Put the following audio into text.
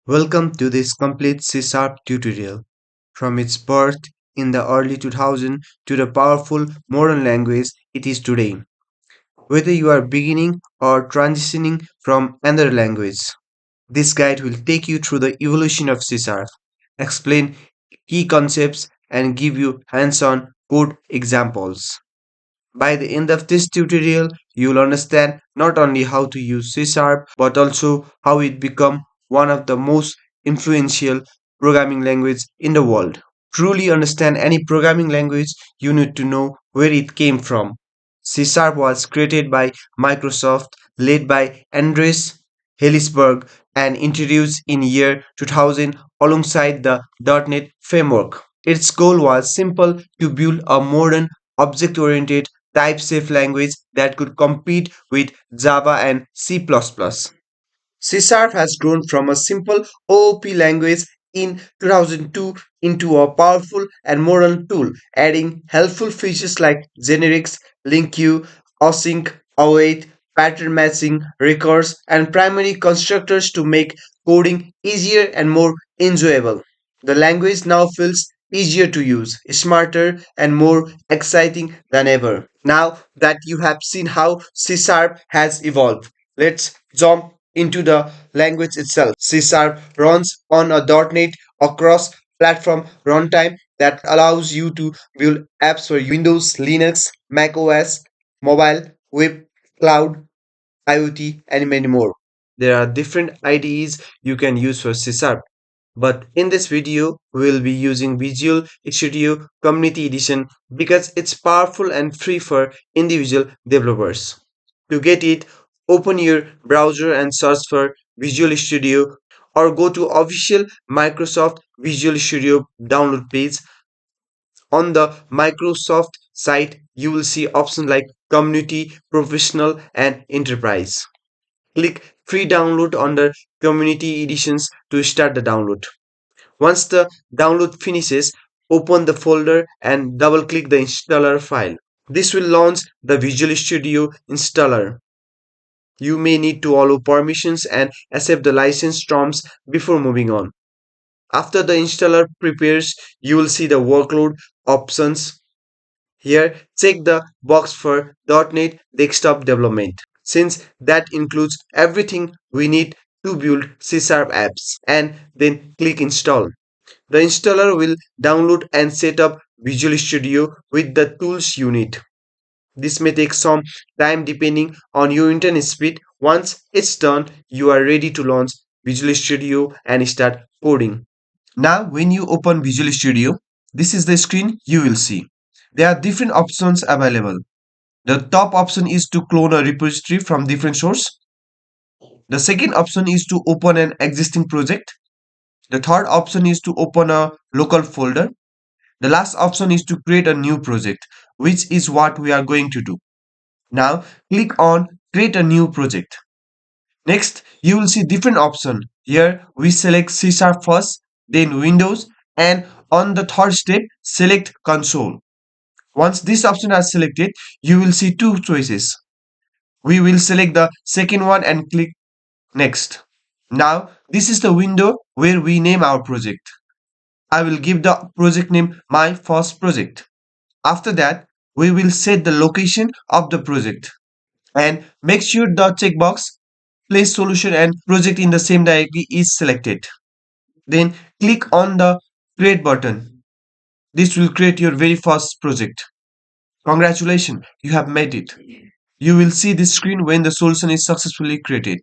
Welcome to this complete C Sharp tutorial. From its birth in the early 2000s to the powerful modern language it is today. Whether you are beginning or transitioning from another language, this guide will take you through the evolution of C Sharp, explain key concepts, and give you hands-on code examples. By the end of this tutorial, you will understand not only how to use C Sharp but also how it become one of the most influential programming languages in the world. Truly understand any programming language, you need to know where it came from. C Sharp was created by Microsoft, led by Andres Hellisberg, and introduced in year 2000 alongside the .NET framework. Its goal was simple to build a modern, object-oriented, type-safe language that could compete with Java and C++. C Sharp has grown from a simple OOP language in 2002 into a powerful and modern tool, adding helpful features like generics, link queue, async, await, pattern matching, recurse, and primary constructors to make coding easier and more enjoyable. The language now feels easier to use, smarter, and more exciting than ever. Now that you have seen how C Sharp has evolved, let's jump into the language itself. C Sharp runs on a .NET across platform runtime that allows you to build apps for Windows, Linux, Mac OS, mobile, web, cloud, IoT, and many more. There are different IDEs you can use for C Sharp, but in this video, we will be using Visual Studio Community Edition because it's powerful and free for individual developers. To get it, open your browser and search for Visual Studio or go to official Microsoft Visual Studio download page. On the Microsoft site, you will see options like Community, Professional, and Enterprise. Click Free Download under Community Editions to start the download. Once the download finishes, open the folder and double-click the installer file. This will launch the Visual Studio installer. You may need to allow permissions and accept the license terms before moving on. After the installer prepares, you will see the workload options. Here, check the box for .NET Desktop Development, since that includes everything we need to build C Sharp apps, and then click Install. The installer will download and set up Visual Studio with the tools you need. This may take some time depending on your internet speed. Once it's done, you are ready to launch Visual Studio and start coding. Now, when you open Visual Studio, this is the screen you will see. There are different options available. The top option is to clone a repository from different source. The second option is to open an existing project. The third option is to open a local folder. The last option is to create a new project, which is what we are going to do. Now click on create a new project. Next, you will see different options. Here we select C Sharp first, then Windows, and on the third step, select console. Once this option is selected, you will see two choices. We will select the second one and click next. Now, this is the window where we name our project. I will give the project name my first project. After that, we will set the location of the project and make sure the checkbox place solution and project in the same directory is selected. Then click on the create button. This will create your very first project. Congratulations, you have made it. You will see this screen when the solution is successfully created.